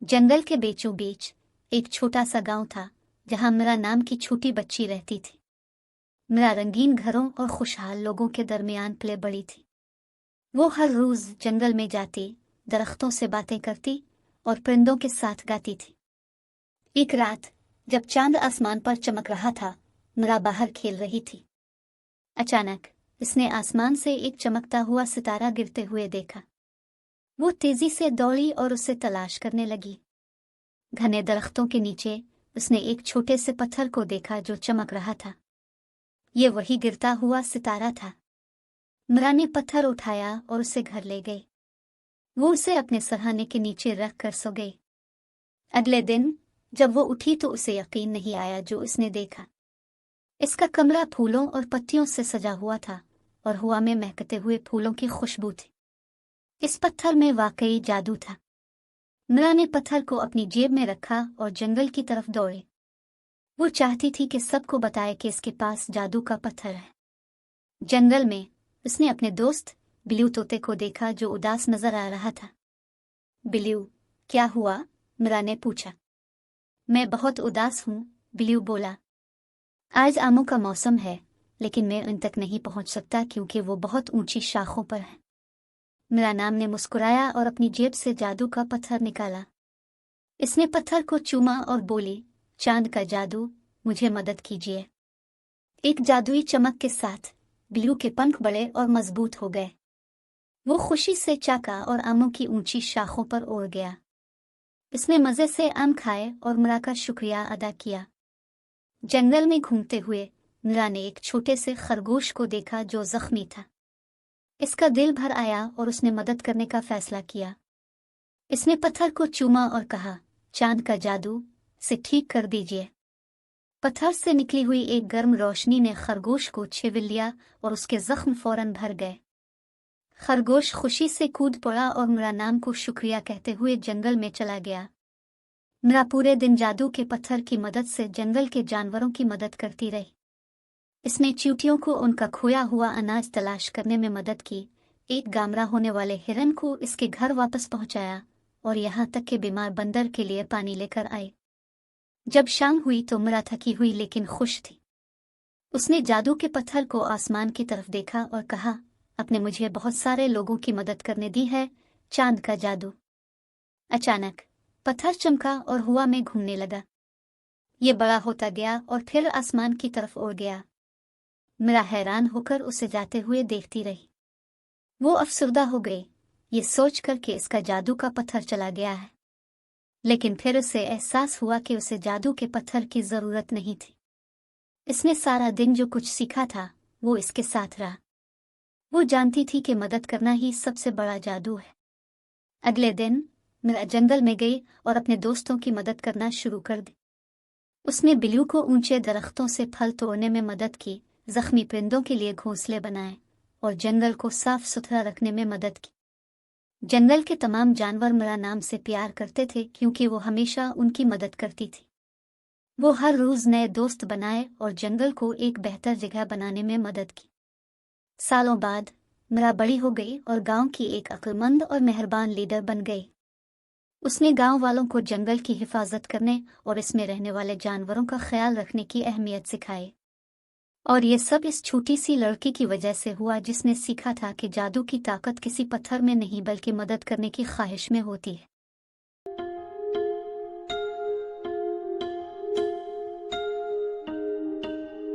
जंगल के बीचों बीच एक छोटा सा गांव था जहां मीरा नाम की छोटी बच्ची रहती थी। मीरा रंगीन घरों और खुशहाल लोगों के दरमियान पले बड़ी थी। वो हर रोज जंगल में जाती, दरख्तों से बातें करती और परिंदों के साथ गाती थी। एक रात जब चांद आसमान पर चमक रहा था, मीरा बाहर खेल रही थी। अचानक इसने आसमान से एक चमकता हुआ सितारा गिरते हुए देखा। वो तेजी से दौड़ी और उसे तलाश करने लगी। घने दरख्तों के नीचे उसने एक छोटे से पत्थर को देखा जो चमक रहा था। ये वही गिरता हुआ सितारा था। मीरा ने पत्थर उठाया और उसे घर ले गई। वो उसे अपने सरहाने के नीचे रख कर सो गई। अगले दिन जब वो उठी तो उसे यकीन नहीं आया जो उसने देखा। इसका कमरा फूलों और पत्तियों से सजा हुआ था और हवा में महकते हुए फूलों की खुशबू थी। इस पत्थर में वाकई जादू था। मीरा ने पत्थर को अपनी जेब में रखा और जंगल की तरफ दौड़ी। वो चाहती थी कि सबको बताए कि इसके पास जादू का पत्थर है। जंगल में उसने अपने दोस्त बिल्लू तोते को देखा जो उदास नजर आ रहा था। बिल्लू, क्या हुआ? मीरा ने पूछा। मैं बहुत उदास हूँ, बिल्लू बोला। आज आमों का मौसम है, लेकिन मैं उन तक नहीं पहुँच सकता क्योंकि वो बहुत ऊंची शाखों पर है। मीरा नाम ने मुस्कुराया और अपनी जेब से जादू का पत्थर निकाला। इसने पत्थर को चूमा और बोली, चांद का जादू, मुझे मदद कीजिए। एक जादुई चमक के साथ बिल्लू के पंख बड़े और मजबूत हो गए। वो खुशी से चाका और आमों की ऊंची शाखों पर उड़ गया। इसने मजे से आम खाए और मीरा का शुक्रिया अदा किया। जंगल में घूमते हुए मीरा ने एक छोटे से खरगोश को देखा जो जख्मी था। इसका दिल भर आया और उसने मदद करने का फैसला किया। इसने पत्थर को चूमा और कहा, चांद का जादू, से ठीक कर दीजिए। पत्थर से निकली हुई एक गर्म रोशनी ने खरगोश को छिविल लिया और उसके जख्म फौरन भर गए। खरगोश खुशी से कूद पड़ा और मीरा नाम को शुक्रिया कहते हुए जंगल में चला गया। मीरा पूरे दिन जादू के पत्थर की मदद से जंगल के जानवरों की मदद करती रही। इसने चींटियों को उनका खोया हुआ अनाज तलाश करने में मदद की, एक गामरा होने वाले हिरन को इसके घर वापस पहुंचाया और यहाँ तक कि बीमार बंदर के लिए पानी लेकर आई। जब शाम हुई तो मीरा थकी हुई लेकिन खुश थी। उसने जादू के पत्थर को आसमान की तरफ देखा और कहा, अपने मुझे बहुत सारे लोगों की मदद करने दी है, चांद का जादू। अचानक पत्थर चमका और हवा में घूमने लगा। ये बड़ा होता गया और फिर आसमान की तरफ उड़ गया। मीरा हैरान होकर उसे जाते हुए देखती रही। वो अफसरदा हो गई, ये सोचकर कि इसका जादू का पत्थर चला गया है। लेकिन फिर उसे एहसास हुआ कि उसे जादू के पत्थर की जरूरत नहीं थी। इसने सारा दिन जो कुछ सीखा था वो इसके साथ रहा। वो जानती थी कि मदद करना ही सबसे बड़ा जादू है। अगले दिन मीरा जंगल में गई और अपने दोस्तों की मदद करना शुरू कर दी। उसने बिल्लू को ऊंचे दरख्तों से फल तोड़ने में मदद की, जख्मी परिंदों के लिए घोंसले बनाए और जंगल को साफ सुथरा रखने में मदद की। जंगल के तमाम जानवर मीरा नाम से प्यार करते थे क्योंकि वो हमेशा उनकी मदद करती थी। वो हर रोज नए दोस्त बनाए और जंगल को एक बेहतर जगह बनाने में मदद की। सालों बाद मीरा बड़ी हो गई और गांव की एक अक्लमंद और मेहरबान लीडर बन गई। उसने गांव वालों को जंगल की हिफाजत करने और इसमें रहने वाले जानवरों का ख्याल रखने की अहमियत सिखाई। और ये सब इस छोटी सी लड़की की वजह से हुआ जिसने सीखा था कि जादू की ताकत किसी पत्थर में नहीं बल्कि मदद करने की ख्वाहिश में होती है।